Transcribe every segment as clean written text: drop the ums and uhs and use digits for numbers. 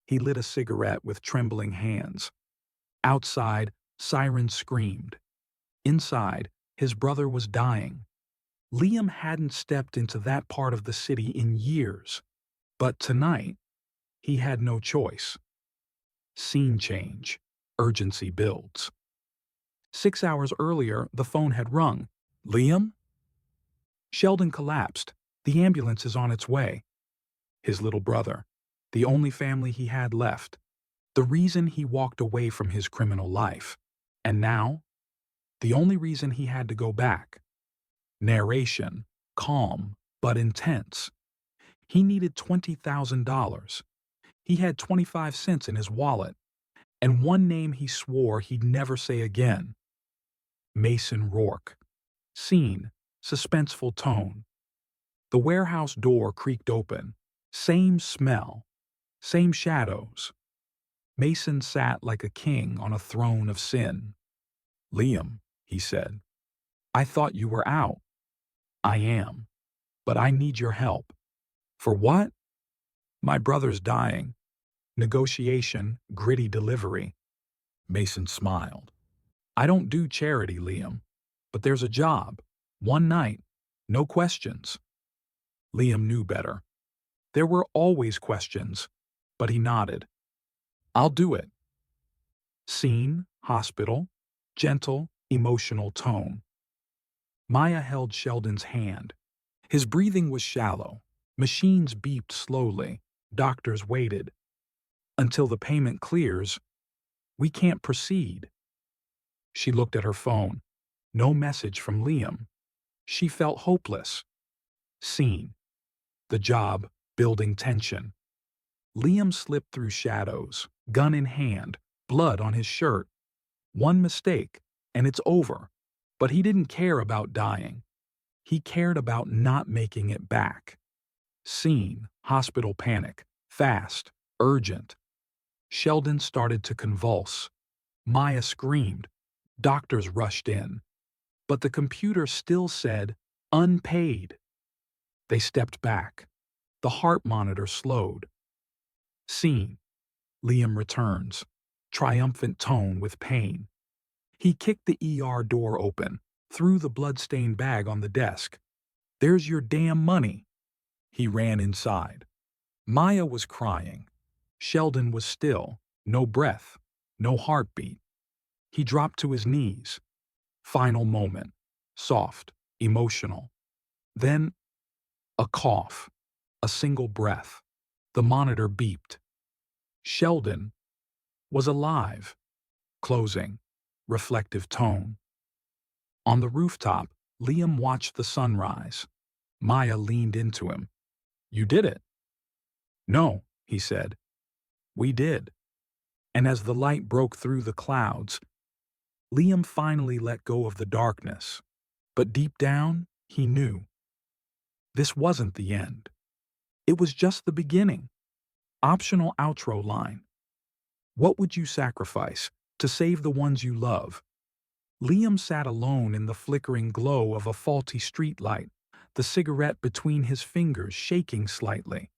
He lit a cigarette with trembling hands. Outside, sirens screamed. Inside, his brother was dying. Liam hadn't stepped into that part of the city in years, but tonight, he had no choice. Scene change. Urgency builds. 6 hours earlier, the phone had rung. Liam? Sheldon collapsed. The ambulance is on its way. His little brother. The only family he had left. The reason he walked away from his criminal life. And now, the only reason he had to go back. Narration, calm but intense. He needed $20,000. He had 25 cents in his wallet, and one name he swore he'd never say again. Mason Rourke. Scene, suspenseful tone. The warehouse door creaked open. Same smell. Same shadows. Mason sat like a king on a throne of sin. Liam, he said, I thought you were out. I am. But I need your help. For what? My brother's dying. Negotiation, gritty delivery. Mason smiled. I don't do charity, Liam. But there's a job. One night. No questions. Liam knew better. There were always questions, but he nodded. I'll do it. Scene, hospital, gentle, emotional tone. Maya held Sheldon's hand. His breathing was shallow. Machines beeped slowly. Doctors waited. Until the payment clears, we can't proceed. She looked at her phone. No message from Liam. She felt hopeless. Scene. The job, building tension. Liam slipped through shadows, gun in hand, blood on his shirt. One mistake, and it's over. But he didn't care about dying. He cared about not making it back. Scene, hospital panic, fast, urgent. Sheldon started to convulse. Maya screamed. Doctors rushed in. But the computer still said, unpaid. They stepped back. The heart monitor slowed. Scene. Liam returns. Triumphant tone with pain. He kicked the ER door open, threw the blood-stained bag on the desk. There's your damn money. He ran inside. Maya was crying. Sheldon was still, no breath, no heartbeat. He dropped to his knees. Final moment. Soft, emotional. Then, a cough. A single breath. The monitor beeped. Sheldon was alive. Closing. Reflective tone. On the rooftop, Liam watched the sunrise. Maya leaned into him. You did it. No, he said. We did. And as the light broke through the clouds, Liam finally let go of the darkness. But deep down, he knew. This wasn't the end. It was just the beginning. Optional outro line. What would you sacrifice to save the ones you love? Liam sat alone in the flickering glow of a faulty streetlight, the cigarette between his fingers shaking slightly.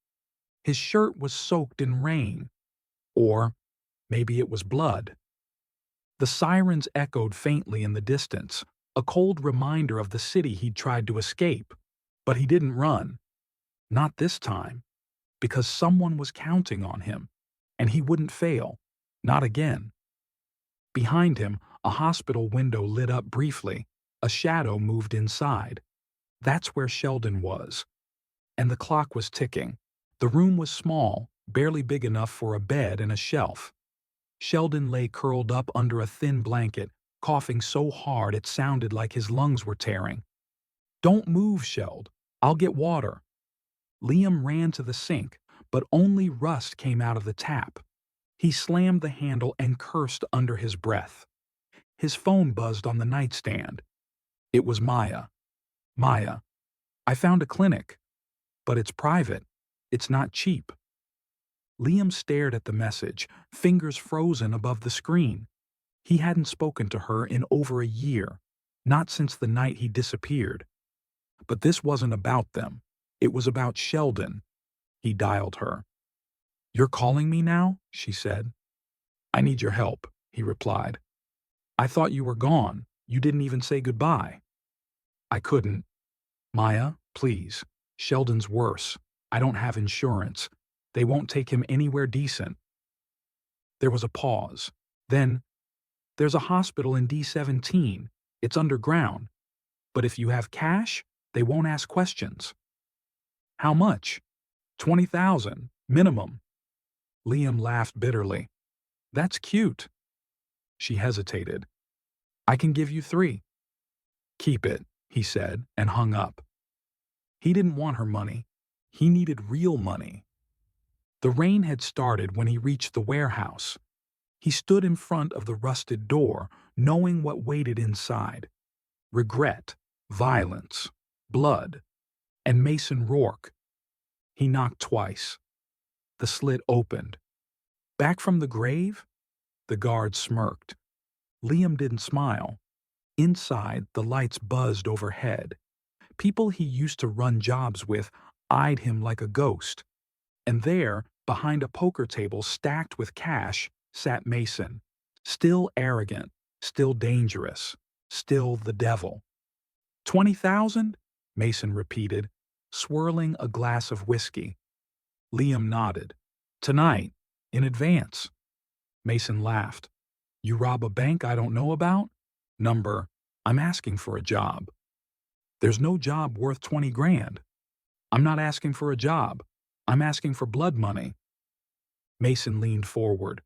His shirt was soaked in rain. Or maybe it was blood. The sirens echoed faintly in the distance, a cold reminder of the city he'd tried to escape. But he didn't run. Not this time. Because someone was counting on him. And he wouldn't fail. Not again. Behind him, a hospital window lit up briefly. A shadow moved inside. That's where Sheldon was. And the clock was ticking. The room was small, barely big enough for a bed and a shelf. Sheldon lay curled up under a thin blanket, coughing so hard it sounded like his lungs were tearing. Don't move, Sheld. I'll get water. Liam ran to the sink, but only rust came out of the tap. He slammed the handle and cursed under his breath. His phone buzzed on the nightstand. It was Maya. Maya, I found a clinic. But it's private. It's not cheap. Liam stared at the message, fingers frozen above the screen. He hadn't spoken to her in over a year, not since the night he disappeared. But this wasn't about them. It was about Sheldon. He dialed her. You're calling me now? She said. I need your help, he replied. I thought you were gone. You didn't even say goodbye. I couldn't. Maya, please. Sheldon's worse. I don't have insurance. They won't take him anywhere decent. There was a pause. Then, there's a hospital in D17. It's underground. But if you have cash, they won't ask questions. How much? 20,000, minimum. Liam laughed bitterly. That's cute. She hesitated. I can give you 3. Keep it, he said, and hung up. He didn't want her money. He needed real money. The rain had started when he reached the warehouse. He stood in front of the rusted door, knowing what waited inside. Regret, violence, blood, and Mason Rourke. He knocked twice. The slit opened. Back from the grave? The guard smirked. Liam didn't smile. Inside, the lights buzzed overhead. People he used to run jobs with eyed him like a ghost. And there, behind a poker table stacked with cash, sat Mason. Still arrogant, still dangerous, still the devil. 20,000? Mason repeated, swirling a glass of whiskey. Liam nodded. Tonight, in advance. Mason laughed. You rob a bank I don't know about? Number, I'm asking for a job. There's no job worth 20 grand. I'm not asking for a job. I'm asking for blood money. Mason leaned forward.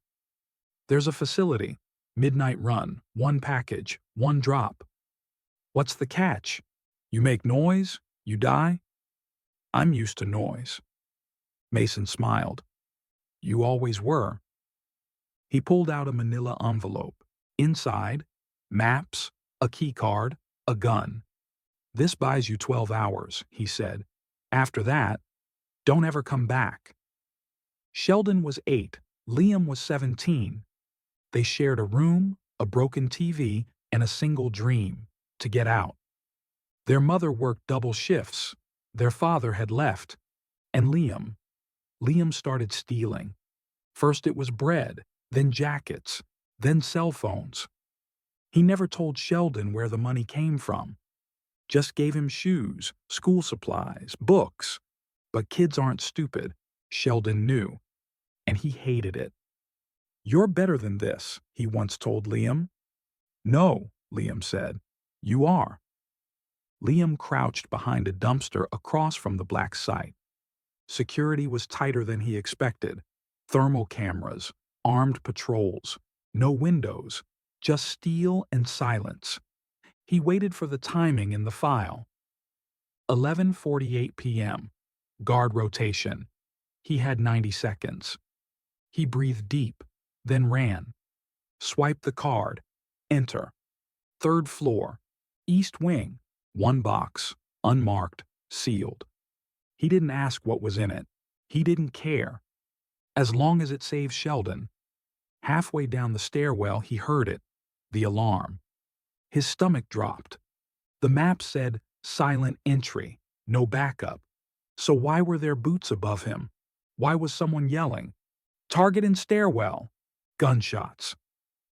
There's a facility. Midnight run. 1 package. 1 drop. What's the catch? You make noise? You die? I'm used to noise. Mason smiled. You always were. He pulled out a manila envelope. Inside, maps, a key card, a gun. This buys you 12 hours, he said. After that, don't ever come back. Sheldon was 8. Liam was 17. They shared a room, a broken TV, and a single dream, to get out. Their mother worked double shifts. Their father had left. And Liam started stealing. First it was bread, then jackets, then cell phones. He never told Sheldon where the money came from. Just gave him shoes, school supplies, books. But kids aren't stupid, Sheldon knew, and he hated it. You're better than this, he once told Liam. No, Liam said. You are. Liam crouched behind a dumpster across from the black site. Security was tighter than he expected. Thermal cameras, armed patrols, no windows, just steel and silence. He waited for the timing in the file. 11:48 p.m. Guard rotation. He had 90 seconds. He breathed deep, then ran. Swiped the card. Enter. 3rd floor. East wing. 1 box. Unmarked. Sealed. He didn't ask what was in it. He didn't care. As long as it saved Sheldon. Halfway down the stairwell, he heard it. The alarm. His stomach dropped. The map said silent entry, no backup. So why were there boots above him? Why was someone yelling? Target in stairwell. Gunshots.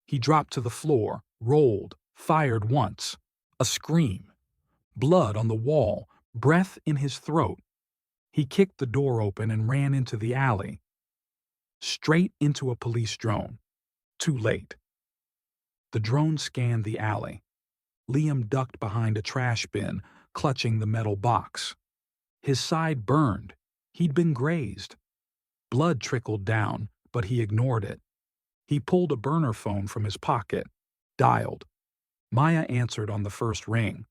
He dropped to the floor, rolled, fired once. A scream. Blood on the wall, breath in his throat. He kicked the door open and ran into the alley. Straight into a police drone. Too late. The drone scanned the alley. Liam ducked behind a trash bin, clutching the metal box. His side burned. He'd been grazed. Blood trickled down, but he ignored it. He pulled a burner phone from his pocket, dialed. Maya answered on the first ring.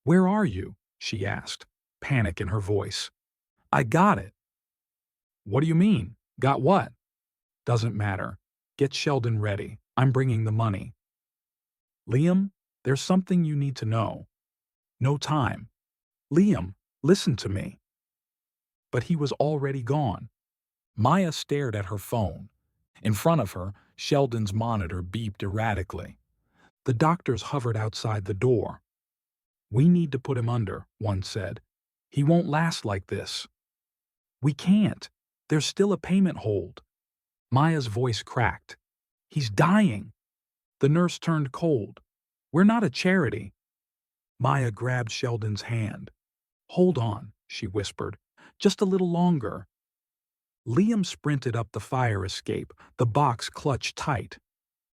Where are you? She asked, panic in her voice. I got it. What do you mean? Got what? Doesn't matter. Get Sheldon ready. I'm bringing the money. Liam, there's something you need to know. No time. Liam, listen to me. But he was already gone. Maya stared at her phone. In front of her, Sheldon's monitor beeped erratically. The doctors hovered outside the door. We need to put him under, one said. He won't last like this. We can't. There's still a payment hold. Maya's voice cracked. He's dying. The nurse turned cold. We're not a charity. Maya grabbed Sheldon's hand. Hold on, she whispered. Just a little longer. Liam sprinted up the fire escape, the box clutched tight.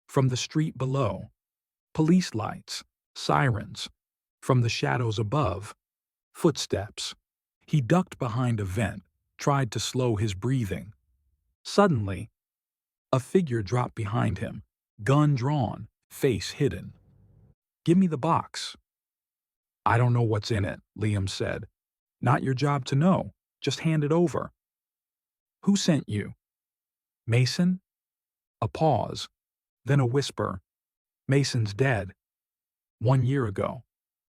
From the street below, police lights, sirens. From the shadows above, footsteps. He ducked behind a vent, tried to slow his breathing. Suddenly, a figure dropped behind him, gun drawn, face hidden. Give me the box. I don't know what's in it, Liam said. Not your job to know. Just hand it over. Who sent you? Mason? A pause, then a whisper. Mason's dead. 1 year ago.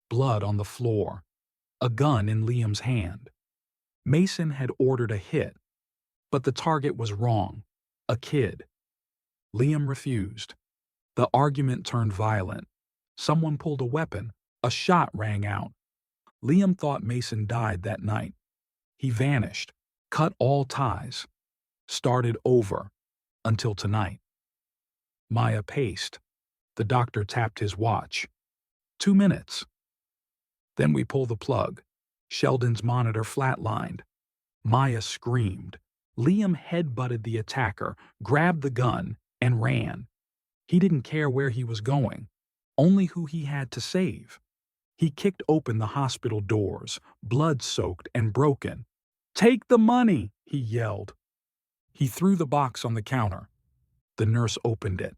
Blood on the floor. A gun in Liam's hand. Mason had ordered a hit, but the target was wrong. A kid. Liam refused. The argument turned violent. Someone pulled a weapon. A shot rang out. Liam thought Mason died that night. He vanished, cut all ties, started over, until tonight. Maya paced. The doctor tapped his watch. 2 minutes. Then we pull the plug. Sheldon's monitor flatlined. Maya screamed. Liam headbutted the attacker, grabbed the gun, and ran. He didn't care where he was going, only who he had to save. He kicked open the hospital doors, blood-soaked and broken. Take the money, he yelled. He threw the box on the counter. The nurse opened it.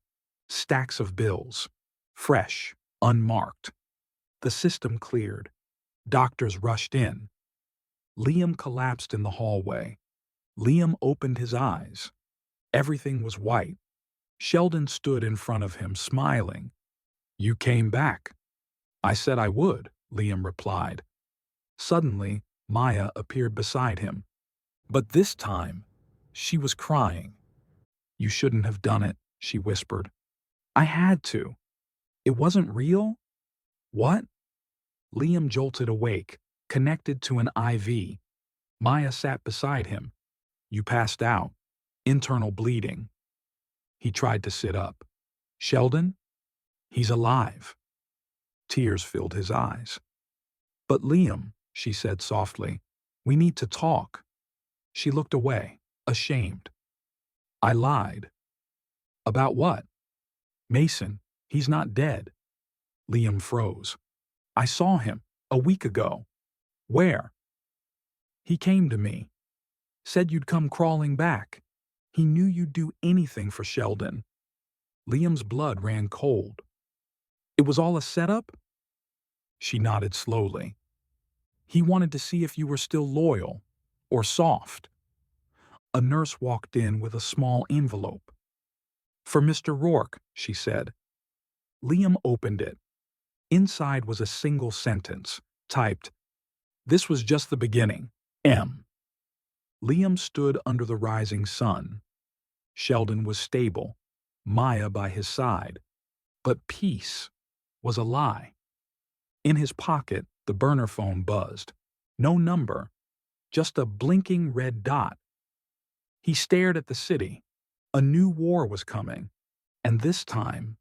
Stacks of bills. Fresh, unmarked. The system cleared. Doctors rushed in. Liam collapsed in the hallway. Liam opened his eyes. Everything was white. Sheldon stood in front of him, smiling. You came back. I said I would, Liam replied. Suddenly, Maya appeared beside him. But this time, she was crying. You shouldn't have done it, she whispered. I had to. It wasn't real? What? Liam jolted awake, connected to an IV. Maya sat beside him. You passed out. Internal bleeding. He tried to sit up. Sheldon? He's alive. Tears filled his eyes. But Liam, she said softly, we need to talk. She looked away, ashamed. I lied. About what? Mason, he's not dead. Liam froze. I saw him a week ago. Where? He came to me. Said you'd come crawling back. He knew you'd do anything for Sheldon. Liam's blood ran cold. It was all a setup? She nodded slowly. He wanted to see if you were still loyal or soft. A nurse walked in with a small envelope. For Mr. Rourke, she said. Liam opened it. Inside was a single sentence, typed, This was just the beginning. M. Liam stood under the rising sun. Sheldon was stable, Maya by his side. But peace was a lie. In his pocket, the burner phone buzzed. No number, just a blinking red dot. He stared at the city. A new war was coming, and this time,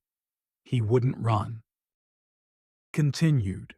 he wouldn't run. Continued.